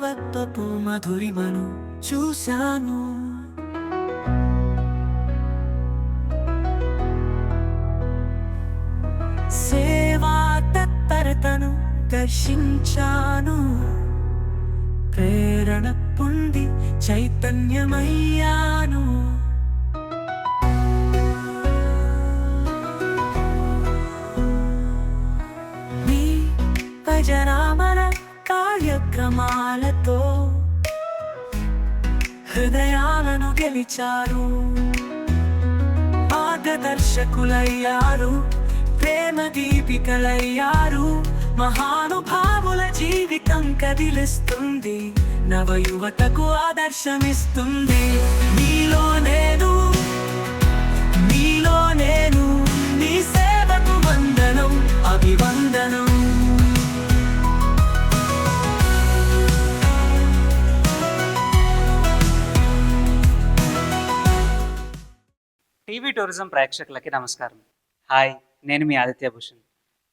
మానవత్వపు మధురిమను చూశాను. సేవా తత్పరతను దర్శించాను. ప్రేరణ పొంది చైతన్యమయ్యాను. మీ భజనామన కార్యక్రమాలతో హృదయాలను గెలిచారు. మార్గదర్శకులయ్యారు, ప్రేమ దీపికలయ్యారు. మహానుభావుల జీవితం కదిలిస్తుంది, నవయువతకు ఆదర్శమిస్తుంది. నీలో నేను, నీలో నేను, నీ సేవకు వందనం, అభివందనం. టీవీ టూరిజం ప్రేక్షకులకి నమస్కారం. హాయ్, నేను మీ ఆదిత్య భూషణ్.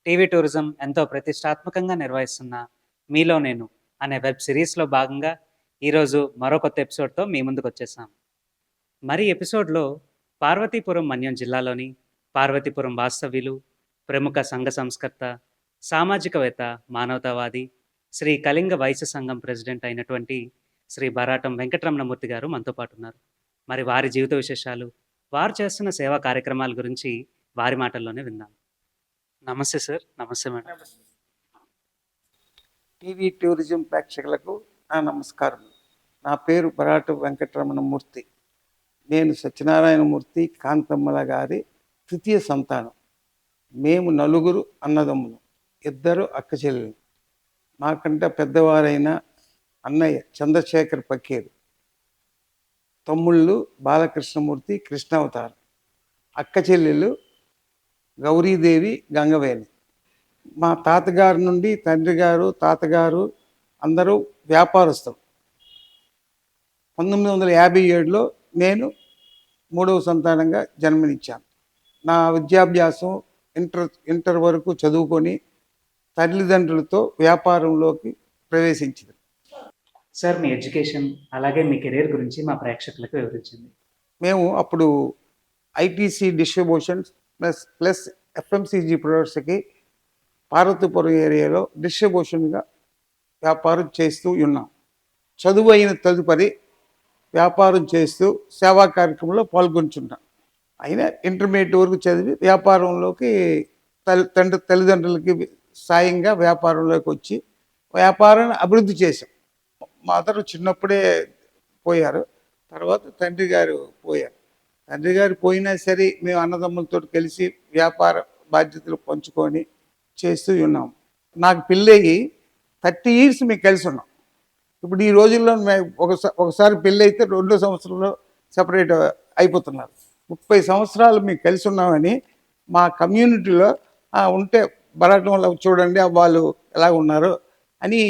టీవీ టూరిజం ఎంతో ప్రతిష్టాత్మకంగా నిర్వహిస్తున్న మీలో నేను అనే వెబ్ సిరీస్లో భాగంగా ఈరోజు మరో కొత్త ఎపిసోడ్తో మీ ముందుకు వచ్చేసాం. మరి ఎపిసోడ్లో పార్వతీపురం మన్యం జిల్లాలోని పార్వతీపురం వాస్తవ్యులు, ప్రముఖ సంఘ సంస్కర్త, సామాజికవేత్త, మానవతావాది, శ్రీ కళింగ వైశ్య సంఘం ప్రెసిడెంట్ అయినటువంటి శ్రీ బరాటం వెంకటరమణమూర్తి గారు మనతో పాటు ఉన్నారు. మరి వారి జీవిత విశేషాలు, వారు చేస్తున్న సేవా కార్యక్రమాల గురించి వారి మాటల్లోనే విందాం. నమస్తే సార్. నమస్తే మేడం. టీవీ టూరిజం ప్రేక్షకులకు నా నమస్కారం. నా పేరు బరాటం వెంకటరమణమూర్తి. నేను సత్యనారాయణమూర్తి కాంతమ్మల గారి తృతీయ సంతానం. మేము నలుగురు అన్నదమ్ములు, 2 అక్క చెల్లెలు. నాకంటే పెద్దవారైన అన్నయ్య చంద్రశేఖర్ పక్కేరు, తమ్ముళ్ళు బాలకృష్ణమూర్తి, కృష్ణావతారం, అక్క చెల్లెలు గౌరీదేవి, గంగవేణి. మా తాతగారి నుండి తండ్రి గారు, తాతగారు అందరూ వ్యాపారస్తులు. 1957లో నేను 3వ సంతానంగా జన్మనిచ్చాను. నా విద్యాభ్యాసం ఇంటర్ వరకు చదువుకొని తల్లిదండ్రులతో వ్యాపారంలోకి ప్రవేశించింది. సార్, మీ ఎడ్యుకేషన్ అలాగే మీ కెరీర్ గురించి మా ప్రేక్షకులకు వివరించింది. మేము అప్పుడు ఐటీసీ డిస్ట్రిబ్యూషన్స్ ప్లస్ ఎఫ్ఎంసీజీ ప్రొడక్ట్స్కి పార్వతీపురం ఏరియాలో డిస్ట్రిబ్యూషన్గా వ్యాపారం చేస్తూ ఉన్నాం. చదువు అయిన తదుపరి వ్యాపారం చేస్తూ సేవా కార్యక్రమంలో పాల్గొంటున్నాం. అయినా ఇంటర్మీడియట్ వరకు చదివి వ్యాపారంలోకి తల్లిదండ్రులకి సాయంగా వ్యాపారంలోకి వచ్చి వ్యాపారాన్ని అభివృద్ధి చేశాం. మదర్ చిన్నప్పుడే పోయారు, తర్వాత తండ్రి గారు పోయారు. తండ్రి గారు పోయినా సరే మేము అన్నదమ్ములతో కలిసి వ్యాపార బాధ్యతలు పంచుకొని చేస్తూ ఉన్నాం. నాకు పెళ్ళయి 30 years మేము కలిసి ఉన్నాం. ఇప్పుడు ఈ రోజుల్లో ఒకసారి పెళ్ళి అయితే 2వ సంవత్సరంలో సపరేట్ అయిపోతున్నారు. 30 సంవత్సరాలు మేము కలిసి ఉన్నామని మా కమ్యూనిటీలో ఉంటే బరాటంలో చూడండి వాళ్ళు ఎలా ఉన్నారు అని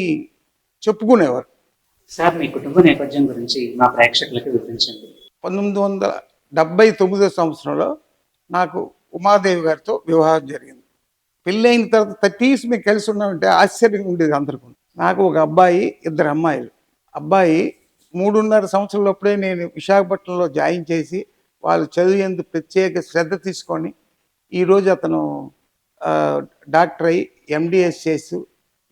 చెప్పుకునేవారు. సార్, మీ కుటుంబ నేపథ్యం గురించి మా ప్రేక్షకులకు వివరించండి. 1979 సంవత్సరంలో నాకు ఉమాదేవి గారితో వివాహం జరిగింది. పెళ్ళైన తర్వాత 30 years మేము కలిసి ఉన్నామంటే ఆశ్చర్యంగా ఉండేది అందరికీ. నాకు ఒక అబ్బాయి, 2 అమ్మాయిలు. అబ్బాయి 3.5 సంవత్సరాలప్పుడే నేను విశాఖపట్నంలో జాయిన్ చేసి వాళ్ళు చదివేందుకు ప్రత్యేక శ్రద్ధ తీసుకొని ఈరోజు అతను డాక్టర్ అయి ఎండిఎస్ చేస్తూ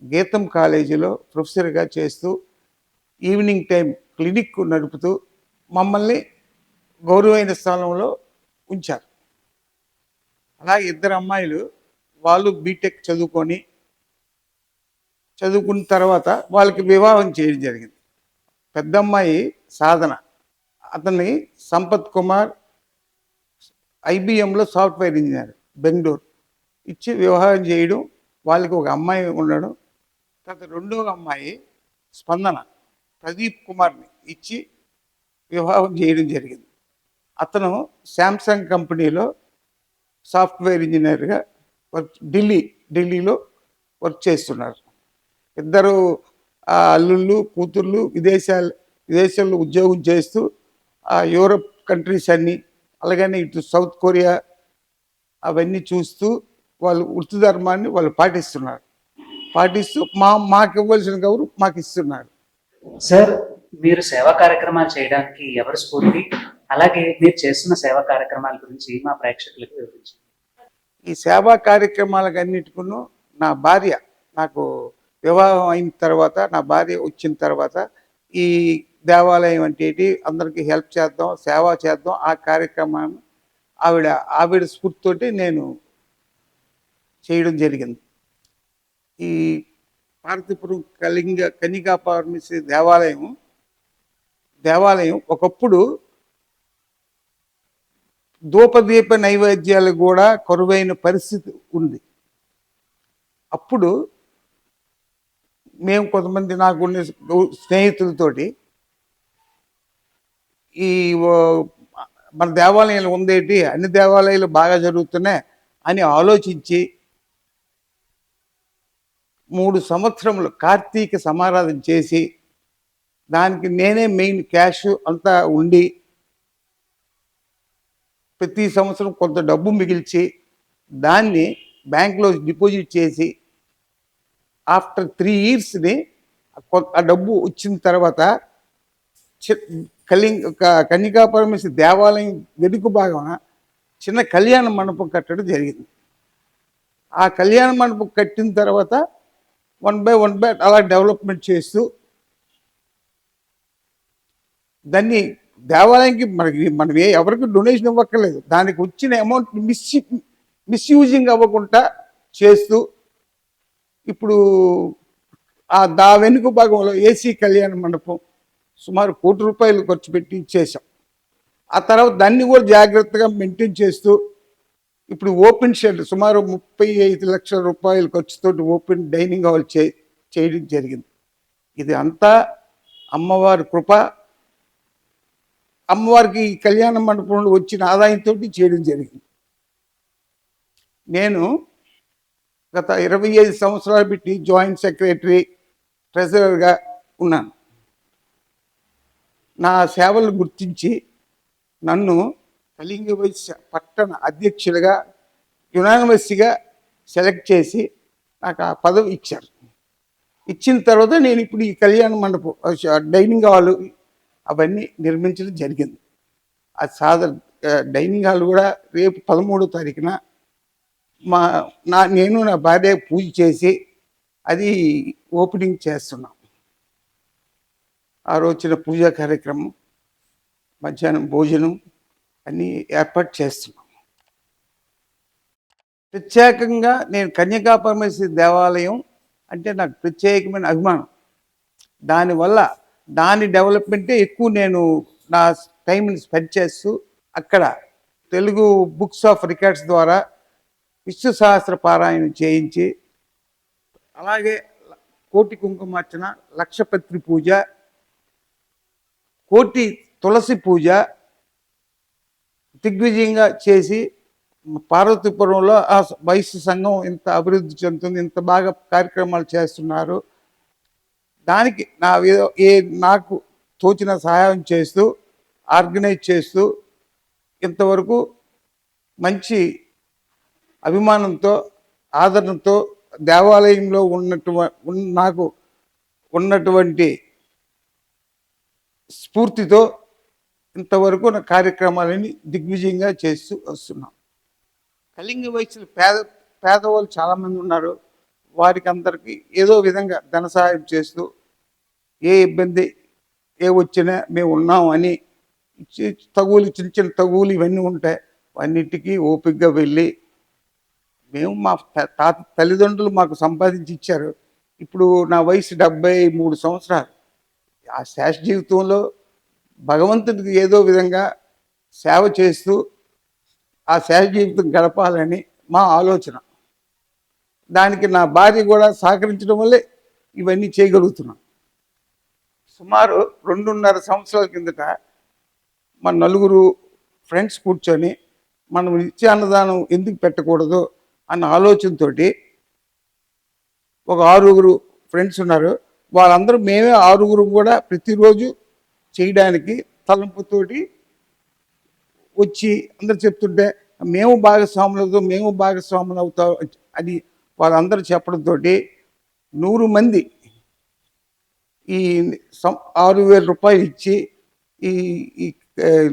గీతం కాలేజీలో ప్రొఫెసర్గా చేస్తూ ఈవినింగ్ టైం క్లినిక్ నడుపుతూ మమ్మల్ని గౌరవమైన స్థానంలో ఉంచారు. అలాగే 2 అమ్మాయిలు వాళ్ళు బీటెక్ చదువుకున్న తర్వాత వాళ్ళకి వివాహం చేయడం జరిగింది. పెద్ద అమ్మాయి సాధన, అతన్ని సంపత్ కుమార్ ఐబిఎంలో సాఫ్ట్వేర్ ఇంజనీర్ బెంగళూరు ఇచ్చి వివాహం చేయడం, వాళ్ళకి ఒక అమ్మాయి ఉండడం. తర్వాత 2వ అమ్మాయి స్పందన ప్రదీప్ కుమార్ని ఇచ్చి వివాహం చేయడం జరిగింది. అతను శాంసంగ్ కంపెనీలో సాఫ్ట్వేర్ ఇంజనీర్గా ఢిల్లీలో వర్క్ చేస్తున్నారు. 2 అల్లుళ్ళు కూతుర్లు విదేశాల్లో ఉద్యోగం చేస్తూ యూరప్ కంట్రీస్ అన్నీ, అలాగనే ఇటు సౌత్ కొరియా అవన్నీ చూస్తూ వాళ్ళు వృత్తి ధర్మాన్ని వాళ్ళు పాటిస్తూ మాకు ఇవ్వాల్సిన గౌరవం మాకు ఇస్తున్నారు. సార్, మీరు సేవా కార్యక్రమాలు చేయడానికి ఎవరు స్ఫూర్తి? అలాగే మీరు చేస్తున్న సేవా కార్యక్రమాల గురించి మా ప్రేక్షకులకు వివరించండి. ఈ సేవా కార్యక్రమాలకు అన్నిటికును నా భార్య, నాకు వివాహం అయిన తర్వాత నా భార్య వచ్చిన తర్వాత ఈ దేవాలయం అంటే ఏంటి, అందరికీ హెల్ప్ చేద్దాం, సేవ చేద్దాం, ఆ కార్యక్రమాన్ని ఆవిడ స్ఫూర్తితోటి నేను చేయడం జరిగింది. ఈ పార్వతీపురం కన్యకా పరమేశ్వరి దేవాలయం ఒకప్పుడు ధూపదీప నైవేద్యాలు కూడా కరువైన పరిస్థితి ఉంది. అప్పుడు మేము కొంతమంది నాకున్న స్నేహితులతోటి ఈ మన దేవాలయాలు ఉందేంటి, అన్ని దేవాలయాలు బాగా జరుగుతున్నాయి అని ఆలోచించి 3 సంవత్సరములు కార్తీక సమారాధన చేసి దానికి నేనే మెయిన్ క్యాష్ అంతా ఉండి ప్రతి సంవత్సరం కొంత డబ్బు మిగిల్చి దాన్ని బ్యాంక్లో డిపాజిట్ చేసి ఆఫ్టర్ 3 ఇయర్స్ని ఆ డబ్బు వచ్చిన తర్వాత కన్యకా పరమేశ్వరి దేవాలయం వెనుక భాగం చిన్న కళ్యాణ మండపం కట్టడం జరిగింది. ఆ కళ్యాణ మండపం కట్టిన తర్వాత 1 by 1 అలా డెవలప్మెంట్ చేస్తూ దాన్ని దేవాలయానికి మనం ఎవరికి డొనేషన్ ఇవ్వక్కర్లేదు, దానికి వచ్చిన అమౌంట్ మిస్యూజింగ్ అవ్వకుండా చేస్తూ ఇప్పుడు దా వెనుక భాగంలో ఏసీ కళ్యాణ మండపం సుమారు ₹1 కోటి ఖర్చు పెట్టి చేసాం. ఆ తర్వాత దాన్ని కూడా జాగ్రత్తగా మెయింటైన్ చేస్తూ ఇప్పుడు ఓపెన్ షెడ్ సుమారు ₹35 లక్షల ఖర్చుతో ఓపెన్ డైనింగ్ హాల్ చేయడం జరిగింది. ఇది అంతా అమ్మవారి కృప. అమ్మవారికి ఈ కళ్యాణ మండపంలో వచ్చిన ఆదాయంతో చేయడం జరిగింది. నేను గత 25 సంవత్సరాలు పెట్టి జాయింట్ సెక్రటరీ, ట్రెజరర్గా ఉన్నాను. నా సేవలను గుర్తించి నన్ను కలింగవైశ్య పట్టణ అధ్యక్షులుగా యునానిమస్గా సెలెక్ట్ చేసి నాకు ఆ పదవి ఇచ్చారు. ఇచ్చిన తర్వాత నేను ఇప్పుడు ఈ కళ్యాణ మండపం, డైనింగ్ హాలు అవన్నీ నిర్మించడం జరిగింది. అది డైనింగ్ హాల్ కూడా రేపు 13వ తారీఖున నేను నా భార్య పూజ చేసి అది ఓపెనింగ్ చేస్తున్నాం. ఆ రోజున పూజా కార్యక్రమం, మధ్యాహ్నం భోజనం అన్నీ ఏర్పాటు చేస్తున్నాం. ప్రత్యేకంగా నేను కన్యకా పరమేశ్వరి దేవాలయం అంటే నాకు ప్రత్యేకమైన అభిమానం. దానివల్ల దాని డెవలప్మెంటే ఎక్కువ నేను నా టైంని స్పెండ్ చేస్తూ అక్కడ తెలుగు బుక్స్ ఆఫ్ రికార్డ్స్ ద్వారా విష్ణు సహస్ర పారాయణం చేయించి, అలాగే కోటి కుంకుమార్చన, లక్షపత్రి పూజ, కోటి తులసి పూజ దిగ్విజయంగా చేసి పార్వతీపురంలో ఆ వైశ్య సంఘం ఇంత అభివృద్ధి చెందుతుంది, ఇంత బాగా కార్యక్రమాలు చేస్తున్నారు. దానికి నాకు తోచిన సహాయం చేస్తూ ఆర్గనైజ్ చేస్తూ ఇంతవరకు మంచి అభిమానంతో, ఆదరణతో దేవాలయంలో నాకు ఉన్నటువంటి స్ఫూర్తితో ఇంతవరకు నా కార్యక్రమాలని దిగ్విజయంగా చేస్తూ వస్తున్నాం. కళింగ వైశ్యులు పేదవాళ్ళు చాలామంది ఉన్నారు. వారికి అందరికీ ఏదో విధంగా ధన సహాయం చేస్తూ ఏ ఇబ్బంది వచ్చినా మేము ఉన్నాం అని చిన్న చిన్న తగులు ఇవన్నీ ఉంటాయి. అన్నిటికీ ఓపికగా వెళ్ళి మేము మా తల్లిదండ్రులు మాకు సంపాదించి ఇచ్చారు. ఇప్పుడు నా వయసు 73 సంవత్సరాలు. ఆ శేష జీవితంలో భగవంతుడికి ఏదో విధంగా సేవ చేస్తూ ఆ శేష జీవితం గడపాలని మా ఆలోచన. దానికి నా భార్య కూడా సహకరించడం వల్లే ఇవన్నీ చేయగలుగుతున్నాం. సుమారు 2.5 సంవత్సరాల కిందట మన నలుగురు ఫ్రెండ్స్ కూర్చొని మనం నిత్య అన్నదానం ఎందుకు పెట్టకూడదు అన్న ఆలోచనతో ఒక 6 ఫ్రెండ్స్ ఉన్నారు. వాళ్ళందరూ మేమే 6 కూడా ప్రతిరోజు చేయడానికి తలంపుతోటి వచ్చి అందరు చెప్తుంటే మేము భాగస్వాములు అవుతాం అని వాళ్ళందరూ చెప్పడంతో 100 మంది ఈ 6,000 రూపాయలు ఇచ్చి ఈ ఈ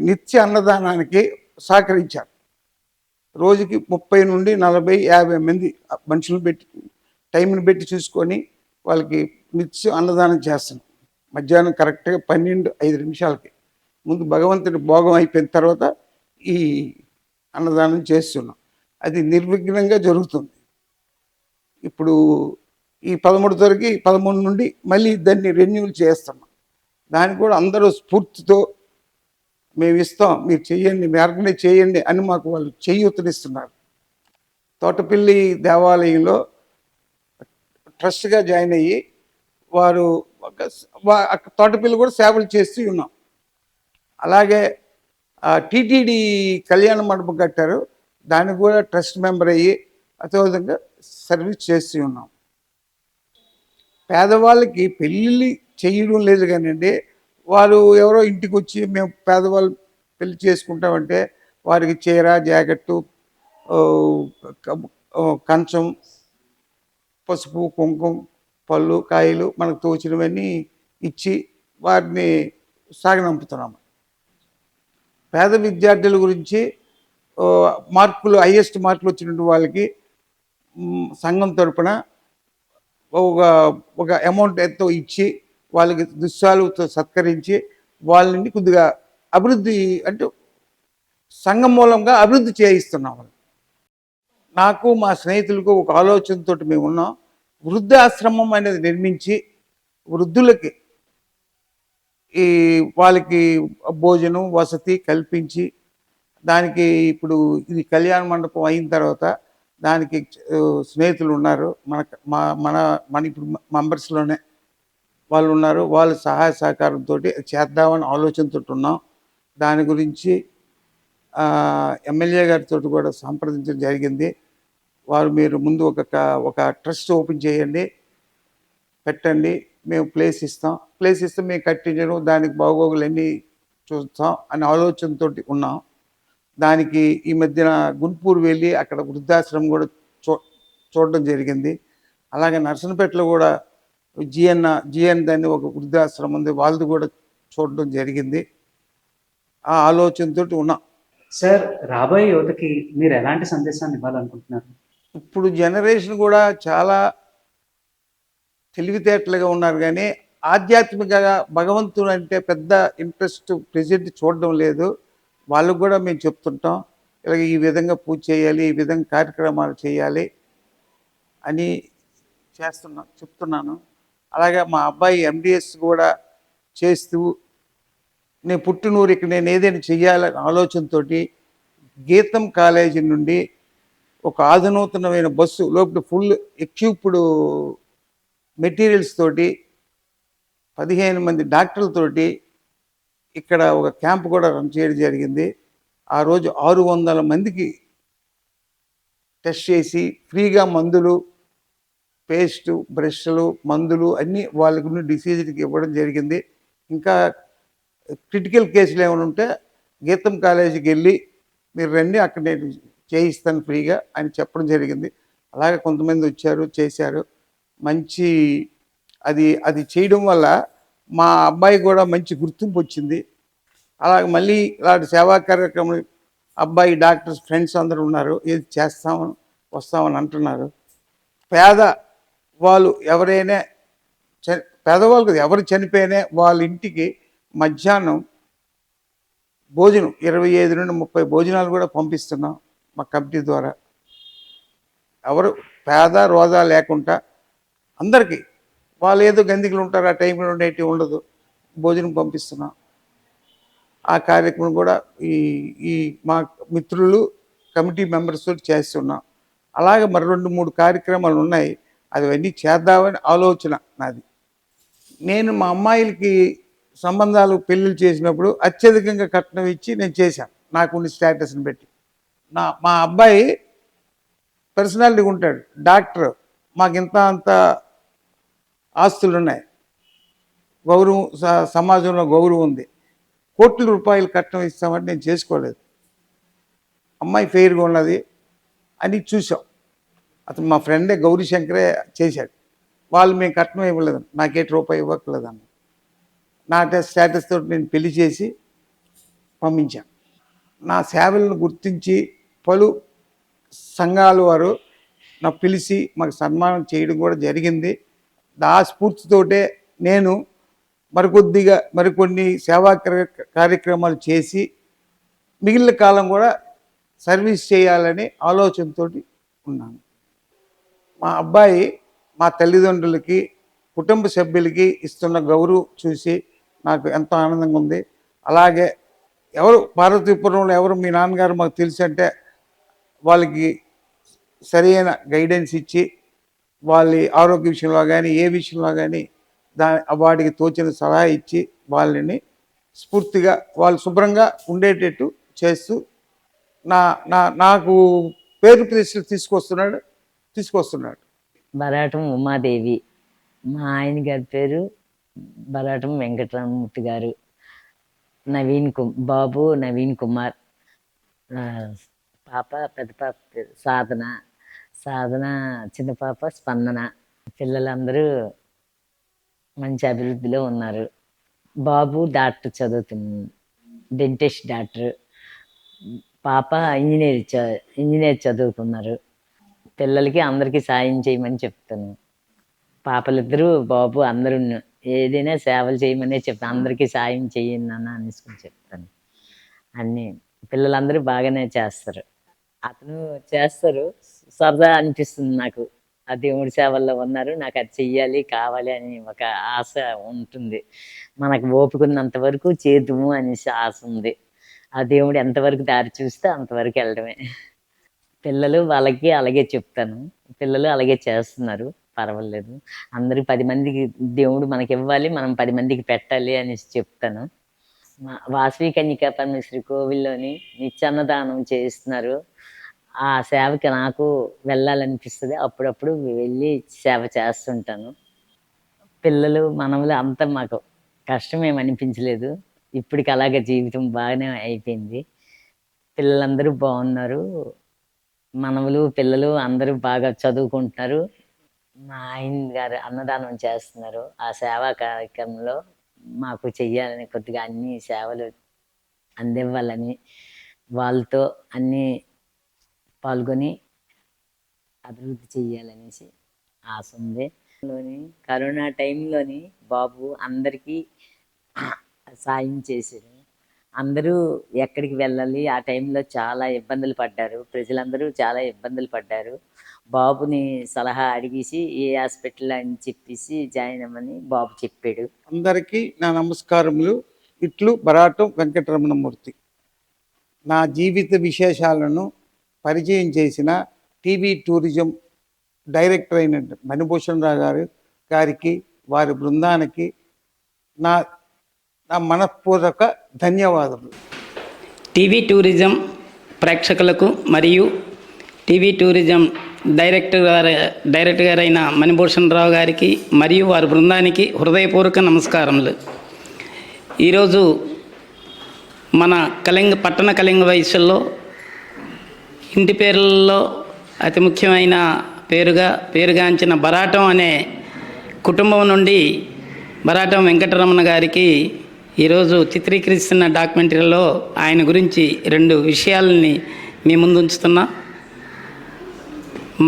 నిత్య అన్నదానానికి సహకరించారు. రోజుకి 30 నుండి 40, 50 మంది మనుషులు పెట్టి టైంని పెట్టి చూసుకొని వాళ్ళకి నిత్యం అన్నదానం చేస్తున్నాం. మధ్యాహ్నం కరెక్ట్గా 12:05 ముందు భగవంతుడి భోగం అయిపోయిన తర్వాత ఈ అన్నదానం చేస్తున్నాం. అది నిర్విఘ్నంగా జరుగుతుంది. ఇప్పుడు ఈ 13 తారీఖు 13 నుండి మళ్ళీ దాన్ని రెన్యూల్ చేస్తున్నాం. దానికి కూడా అందరూ స్ఫూర్తితో మేము ఇస్తాం, మీరు చేయండి, మీరు ఆర్గనైజ్ చేయండి అని మాకు వాళ్ళు చేయూతనిస్తున్నారు. తోటపల్లి దేవాలయంలో ట్రస్ట్గా జాయిన్ అయ్యి వారు తోటపల్లి కూడా సేవలు చేస్తూ ఉన్నాం. అలాగే టీటీడీ కళ్యాణ మండపం కట్టారు, దానికి కూడా ట్రస్ట్ మెంబర్ అయ్యి అదేవిధంగా సర్వీస్ చేస్తూ ఉన్నాం. పేదవాళ్ళకి పెళ్ళిళ్ళు చేయడం లేదు కానివ్వండి, వారు ఎవరో ఇంటికి వచ్చి మేము పేదవాళ్ళు పెళ్లి చేసుకుంటామంటే వారికి చీర, జాకెట్టు, కంచం, పసుపు, కుంకుమ, పళ్ళు, కాయలు మనకు తోచినవన్నీ ఇచ్చి వారిని సాగనంపుతున్నాము. పేద విద్యార్థుల గురించి మార్కులు హైయెస్ట్ మార్కులు వచ్చినటువంటి వాళ్ళకి సంఘం తరపున ఒక అమౌంట్ ఎంతో ఇచ్చి వాళ్ళకి దుశ్శాలుతో సత్కరించి వాళ్ళని కొద్దిగా అభివృద్ధి అంటే సంఘం మూలంగా అభివృద్ధి చేయిస్తున్నాం. నాకు మా స్నేహితులకు ఒక ఆలోచనతో మేము ఉన్నాం. వృద్ధాశ్రమం అనేది నిర్మించి వృద్ధులకి ఈ వాళ్ళకి భోజనం వసతి కల్పించి దానికి ఇప్పుడు ఇది కళ్యాణ మండపం అయిన తర్వాత దానికి స్నేహితులు ఉన్నారు, మన ఇప్పుడు మెంబర్స్లోనే వాళ్ళు ఉన్నారు. వాళ్ళ సహాయ సహకారంతో చేద్దామని ఆలోచనతో ఉన్నాం. దాని గురించి ఎమ్మెల్యే గారితో కూడా సంప్రదించడం జరిగింది. వారు మీరు ముందు ఒక ట్రస్ట్ ఓపెన్ చేయండి, పెట్టండి, మేము ప్లేస్ ఇస్తాం మేము కట్టించడం దానికి బాగోగులన్నీ చూస్తాం అనే ఆలోచనతో ఉన్నాం. దానికి ఈ మధ్యన గుంటూరు వెళ్ళి అక్కడ వృద్ధాశ్రమం కూడా చూడడం జరిగింది. అలాగే నర్సనపేటలో కూడా జిఎన్ దాన్ని ఒక వృద్ధాశ్రమం ఉంది, వాళ్ళది కూడా చూడడం జరిగింది. ఆ ఆలోచనతో ఉన్నాం. సార్, రాబోయే యువతకి మీరు ఎలాంటి సందేశాన్ని ఇవ్వాలనుకుంటున్నారు? ఇప్పుడు జనరేషన్ కూడా చాలా తెలివితేటలుగా ఉన్నారు, కానీ ఆధ్యాత్మికంగా భగవంతుడు అంటే పెద్ద ఇంట్రెస్ట్ ప్రెజెంట్ చూడడం లేదు. వాళ్ళకు కూడా మేము చెప్తుంటాం, ఇలాగ ఈ విధంగా పూజ చేయాలి, ఈ విధంగా కార్యక్రమాలు చేయాలి అని చెప్తున్నాను. అలాగే మా అబ్బాయి ఎండిఎస్ కూడా చేస్తూ నేను పుట్టినూరికి నేను ఏదైనా చెయ్యాలని ఆలోచనతో గీతం కాలేజీ నుండి ఒక ఆధునూతనమైన బస్సు లోపల ఫుల్ ఎక్విప్డ్ మెటీరియల్స్ తోటి 15 మంది డాక్టర్లతోటి ఇక్కడ ఒక క్యాంప్ కూడా రన్ చేయడం జరిగింది. ఆ రోజు 600 మందికి టెస్ట్ చేసి ఫ్రీగా మందులు, పేస్టు, బ్రష్లు, మందులు అన్నీ వాళ్ళకు డిసీజ్కి ఇవ్వడం జరిగింది. ఇంకా క్రిటికల్ కేసులు ఏమైనా ఉంటే గీతం కాలేజీకి వెళ్ళి మీరు రండి, అక్కడ నేను చేయిస్తాను ఫ్రీగా అని చెప్పడం జరిగింది. అలాగే కొంతమంది వచ్చారు, చేశారు. మంచి అది చేయడం వల్ల మా అబ్బాయి కూడా మంచి గుర్తింపు వచ్చింది. అలాగే మళ్ళీ ఇలాంటి సేవా కార్యక్రమం అబ్బాయి డాక్టర్స్ ఫ్రెండ్స్ అందరూ ఉన్నారు, ఏది వస్తామని అంటున్నారు. వాళ్ళు ఎవరైనా పేదవాళ్ళు ఎవరు చనిపోయినా వాళ్ళ ఇంటికి మధ్యాహ్నం భోజనం 25 నుండి 30 భోజనాలు కూడా పంపిస్తున్నాం మా కమిటీ ద్వారా. ఎవరు పేద రోదా లేకుండా అందరికీ, వాళ్ళు ఏదో గందికలు ఉంటారు, ఆ టైంలో ఉండేటి ఉండదు, భోజనం పంపిస్తున్నాం. ఆ కార్యక్రమం కూడా ఈ మా మిత్రులు కమిటీ మెంబర్స్ చేస్తున్నాం. అలాగే మరి 2-3 కార్యక్రమాలు ఉన్నాయి, అవన్నీ చేద్దామని ఆలోచన నాది. నేను మా అమ్మాయిలకి సంబంధాలు పెళ్ళిళ్ళు చేసినప్పుడు అత్యధికంగా కట్నం ఇచ్చి నేను చేశాను, నాకున్న స్టేటస్ని బట్టి. మా అబ్బాయి పర్సనాలిటీ ఉంటాడు, డాక్టర్, మాకు అంత ఆస్తులు ఉన్నాయి, గౌరవం, సమాజంలో గౌరవం ఉంది. కోట్ల రూపాయలు కట్నం ఇస్తామంటే నేను చేసుకోలేదు. అమ్మాయి ఫెయిర్గా ఉన్నది అని చూసాం. అతను మా ఫ్రెండే గౌరీ శంకరే చేశాడు. వాళ్ళు మేము కట్నం ఇవ్వలేదు, నాకేటి రూపాయి ఇవ్వట్లేదన్న. నా స్టేటస్ తోటి నేను పెళ్లి చేసి పంపించాను. నా సేవలను గుర్తించి పలు సంఘాల వారు నాకు పిలిచి మాకు సన్మానం చేయడం కూడా జరిగింది. ఆ స్ఫూర్తితోటే నేను మరికొన్ని సేవా కార్యక్రమాలు చేసి మిగిలిన కాలం కూడా సర్వీస్ చేయాలని ఆలోచనతో ఉన్నాను. మా అబ్బాయి మా తల్లిదండ్రులకి, కుటుంబ సభ్యులకి ఇస్తున్న గౌరవం చూసి నాకు ఎంతో ఆనందంగా ఉంది. అలాగే పార్వతీపురంలో ఎవరు మీ నాన్నగారు మాకు తెలుసు అంటే వాళ్ళకి సరైన గైడెన్స్ ఇచ్చి వాళ్ళ ఆరోగ్య విషయంలో కానీ ఏ విషయంలో కానీ వాడికి తోచిన సలహా ఇచ్చి వాళ్ళని స్ఫూర్తిగా వాళ్ళు శుభ్రంగా ఉండేటట్టు చేస్తూ నాకు పేరు ప్రతిష్టలు తీసుకొస్తున్నాడు. బరాటం ఉమాదేవి. మా ఆయన గారి పేరు బరాటం వెంకటరామమూర్తి గారు. బాబు నవీన్ కుమార్. పాప పెద్ద పాప పేరు సాధన, చిన్న పాప స్పందన. పిల్లలందరూ మంచి అభివృద్ధిలో ఉన్నారు. బాబు డాక్టర్ చదువుతుంది, డెంటిస్ట్ డాక్టర్. పాప ఇంజనీర్ చదువుకున్నారు. పిల్లలకి అందరికీ సాయం చేయమని చెప్తాను. పాపలిద్దరూ బాబు అందరూ ఏదైనా సేవలు చేయమనే చెప్తాను. అందరికీ సాయం చేయండి అన్న అనేసుకుని చెప్తాను. అన్నీ పిల్లలందరూ బాగానే చేస్తారు. అతను చేస్తారు. సరదా అనిపిస్తుంది నాకు. ఆ దేవుడి సేవల్లో ఉన్నారు, నాకు అది చెయ్యాలి కావాలి అని ఒక ఆశ ఉంటుంది. మనకు ఓపికన్నంత వరకు చేద్దుము అనేసి ఆశ ఉంది. ఆ దేవుడు ఎంతవరకు దారి చూస్తే అంతవరకు వెళ్ళడమే. పిల్లలు వాళ్ళకి అలాగే చెప్తాను. పిల్లలు అలాగే చేస్తున్నారు, పర్వాలేదు. అందరూ 10 మందికి దేవుడు మనకి ఇవ్వాలి, మనం 10 మందికి పెట్టాలి అనేసి చెప్తాను. వాసవి కన్యకా పరమేశ్వరి కోవిల్లోని నిత్యాన్నదానం చేస్తున్నారు. ఆ సేవకి నాకు వెళ్ళాలనిపిస్తుంది. అప్పుడప్పుడు వెళ్ళి సేవ చేస్తుంటాను. పిల్లలు మనవలు అంతా మాకు కష్టమేమనిపించలేదు. ఇప్పటికి అలాగే జీవితం బాగానే అయిపోయింది. పిల్లలందరూ బాగున్నారు. మనవలు పిల్లలు అందరూ బాగా చదువుకుంటున్నారు. మా ఆయన గారు అన్నదానం చేస్తున్నారు. ఆ సేవా కార్యక్రమంలో మాకు చెయ్యాలని, కొద్దిగా అన్ని సేవలు అందివ్వాలని వాళ్ళతో అన్నీ పాల్గొని అభివృద్ధి చెయ్యాలనేసి ఆశ ఉంది. కరోనా టైంలోని బాబు అందరికీ సాయం చేశారు. అందరూ ఎక్కడికి వెళ్ళాలి, ఆ టైంలో చాలా ఇబ్బందులు పడ్డారు. ప్రజలందరూ చాలా ఇబ్బందులు పడ్డారు. బాబుని సలహా అడిగేసి ఏ హాస్పిటల్ అని చెప్పేసి జాయిన్ అవ్వమని బాబు చెప్పాడు. అందరికీ నా నమస్కారములు. ఇట్లు బరాటం వెంకటరమణమూర్తి. నా జీవిత విశేషాలను పరిచయం చేసిన టీవీ టూరిజం డైరెక్టర్ అయిన మణిభూషణ్ రావు గారికి, వారి బృందానికి నా మనఃపూర్వక ధన్యవాదములు. టీవీ టూరిజం ప్రేక్షకులకు మరియు టీవీ టూరిజం డైరెక్టర్ గారైన మణిభూషణ్ రావు గారికి మరియు వారి బృందానికి హృదయపూర్వక నమస్కారములు. ఈరోజు మన పట్టణ కళింగ వయస్సులో ఇంటి పేర్లలో అతి ముఖ్యమైన పేరుగాంచిన బరాటం అనే కుటుంబం నుండి బరాటం వెంకటరమణ గారికి ఈరోజు చిత్రీకరిస్తున్న డాక్యుమెంటరీలో ఆయన గురించి 2 విషయాలని మీ ముందు ఉంచుతున్నా.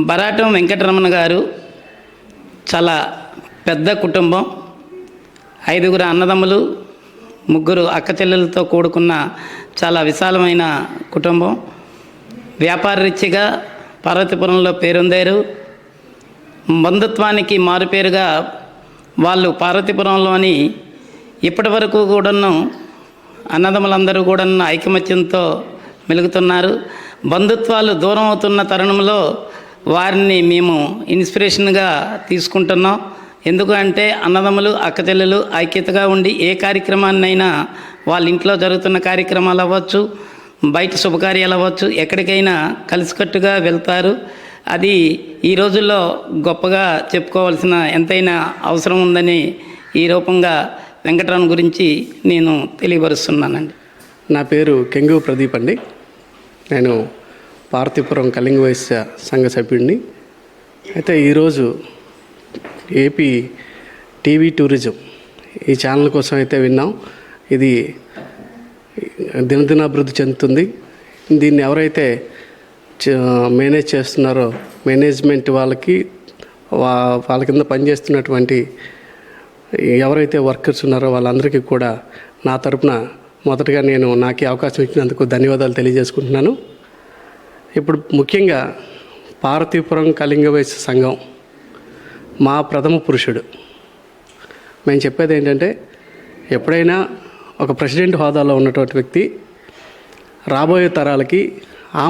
బరాటం వెంకటరమణ గారు చాలా పెద్ద కుటుంబం. 5 అన్నదమ్ములు, 3 అక్క చెల్లెలతో కూడుకున్న చాలా విశాలమైన కుటుంబం. వ్యాపార రీత్యాగా పార్వతీపురంలో పేరొందారు. బంధుత్వానికి మారుపేరుగా వాళ్ళు పార్వతీపురంలోని ఇప్పటి వరకు కూడాను అన్నదమ్ములందరూ కూడా ఐకమత్యంతో మెలుగుతున్నారు. బంధుత్వాలు దూరం అవుతున్న తరుణంలో వారిని మేము ఇన్స్పిరేషన్గా తీసుకుంటున్నాం. ఎందుకంటే అన్నదమ్ములు అక్కచెల్లెలు ఐక్యతగా ఉండి ఏ కార్యక్రమాన్నైనా వాళ్ళ ఇంట్లో జరుగుతున్న కార్యక్రమాలు అవ్వచ్చు, బయట శుభకార్యాలు అవ్వచ్చు, ఎక్కడికైనా కలిసికట్టుగా వెళ్తారు. అది ఈ రోజుల్లో గొప్పగా చెప్పుకోవాల్సిన ఎంతైనా అవసరం ఉందని ఈ రూపంగా వెంకటరమణ గురించి నేను తెలియపరుస్తున్నానండి. నా పేరు కెంగు ప్రదీప్ అండి. నేను పార్వతీపురం కళింగ వైశ్య సంఘ సభ్యుడిని. అయితే ఈరోజు ఏపీ టీవీ టూరిజం ఈ ఛానల్ కోసం అయితే విన్నాం. ఇది దినదినాభివృద్ధి చెందుతుంది. దీన్ని ఎవరైతే మేనేజ్ చేస్తున్నారో మేనేజ్మెంట్ వాళ్ళకి వాళ్ళ కింద పనిచేస్తున్నటువంటి ఎవరైతే వర్కర్స్ ఉన్నారో వాళ్ళందరికీ కూడా నా తరపున మొదటగా నేను నాకు అవకాశం ఇచ్చినందుకు ధన్యవాదాలు తెలియజేసుకుంటున్నాను. ఇప్పుడు ముఖ్యంగా పార్వతీపురం కళింగ వైశ్య సంఘం మా ప్రథమ పురుషుడు. మేము చెప్పేది ఏంటంటే, ఎప్పుడైనా ఒక ప్రెసిడెంట్ హోదాలో ఉన్నటువంటి వ్యక్తి రాబోయే తరాలకి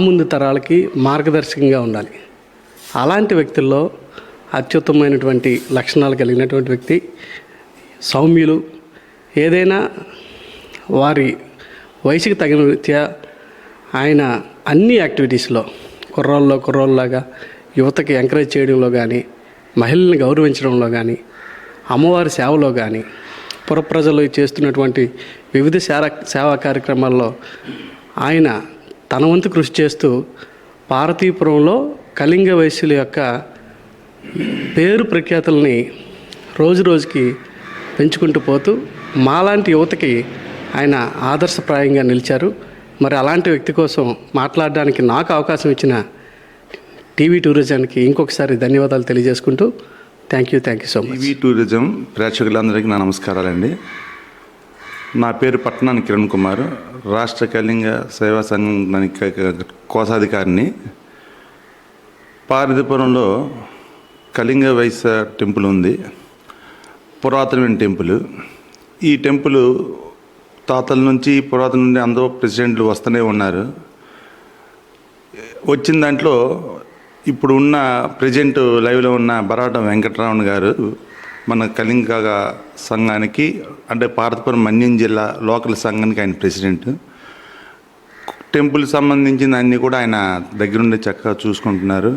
ముందు తరాలకి మార్గదర్శకంగా ఉండాలి. అలాంటి వ్యక్తుల్లో అత్యుత్తమైనటువంటి లక్షణాలు కలిగినటువంటి వ్యక్తి, సౌమ్యులు, ఏదైనా వారి వయసుకి తగిన రీత్యా ఆయన అన్ని యాక్టివిటీస్లో కుర్రోళ్ళలాగా యువతకి ఎంకరేజ్ చేయడంలో కానీ, మహిళల్ని గౌరవించడంలో కానీ, అమ్మవారి సేవలో కానీ, పురప్రజలు చేస్తున్నటువంటి వివిధ సేవా కార్యక్రమాల్లో ఆయన తన వంతు కృషి చేస్తూ పార్వతీపురంలో కళింగ వైశ్యుల యొక్క పేరు ప్రఖ్యాతుల్ని రోజు రోజుకి పెంచుకుంటూ పోతూ మాలాంటి యువతకి ఆయన ఆదర్శప్రాయంగా నిలిచారు. మరి అలాంటి వ్యక్తి కోసం మాట్లాడడానికి నాకు అవకాశం ఇచ్చిన టీవీ టూరిజానికి ఇంకొకసారి ధన్యవాదాలు తెలియజేసుకుంటూ thank you so much. TV tourism ప్రేక్షకులందరికీ నా నమస్కారాలండి. నా పేరు పట్నాని కిరణ్ కుమార్, రాష్ట్ర కళింగ సేవా సంఘం కోశాధికారిని. పార్వతీపురంలో కళింగ వైశ్య టెంపుల్ ఉంది, పురాతనమైన టెంపుల్. ఈ టెంపుల్ తాతల నుంచి పురాతన నుండి అందరూ ప్రెసిడెంట్లు వస్తూనే ఉన్నారు. వచ్చిన దాంట్లో ఇప్పుడు ఉన్న ప్రెసిడెంట్ లైవ్లో ఉన్న బరాటం వెంకటరామన్ గారు మన కళింగ సంఘానికి, అంటే పార్వతీపురం మన్యం జిల్లా లోకల్ సంఘానికి ఆయన ప్రెసిడెంట్. టెంపుల్ సంబంధించిన అన్నీ కూడా ఆయన దగ్గరుండి చక్కగా చూసుకుంటున్నారు.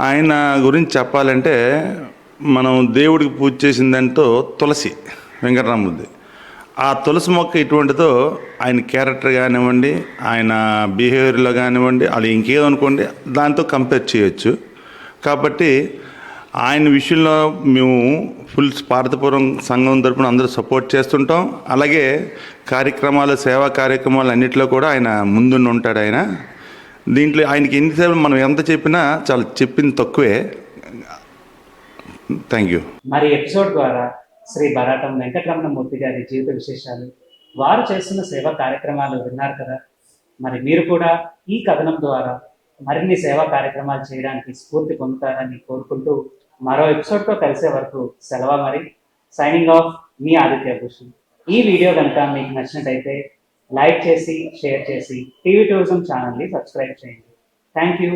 ఆయన గురించి చెప్పాలంటే, మనం దేవుడికి పూజ చేసిన దాంతో తులసి, వెంకటరాముడి ఆ తులసి మొక్క ఇటువంటిదో ఆయన క్యారెక్టర్ కానివ్వండి, ఆయన బిహేవియర్లో కానివ్వండి, అది ఇంకేదో అనుకోండి, దాంతో కంపేర్ చేయొచ్చు. కాబట్టి ఆయన విషయంలో మేము ఫుల్ పార్వతీపురం సంఘం తరపున అందరూ సపోర్ట్ చేస్తుంటాం. అలాగే కార్యక్రమాలు, సేవా కార్యక్రమాలు అన్నింటిలో కూడా ఆయన ముందుండి ఉంటాడు. ఆయన దీంట్లో ఆయనకి ఎన్నిసార్లు మనం ఎంత చెప్పినా చాలా చెప్పింది తక్కువే. Thank you. మరి ఎపిసోడ్ ద్వారా శ్రీ బరాటం వెంకటరమణమూర్తి గారి జీవిత విశేషాలు, వారు చేస్తున్న సేవా కార్యక్రమాలు విన్నారు కదా. మరి మీరు కూడా ఈ కథనం ద్వారా మరిన్ని సేవా కార్యక్రమాలు చేయడానికి స్ఫూర్తి పొందుతారని కోరుకుంటూ మరో ఎపిసోడ్తో కలిసే వరకు సెలవు. మరి సైనింగ్ ఆఫ్, మీ ఆదిత్య భూషణ్. ఈ వీడియో కనుక మీకు నచ్చినట్టయితే లైక్ చేసి, షేర్ చేసి టీవీ టూరిజం ఛానల్ని సబ్స్క్రైబ్ చేయండి. Thank you.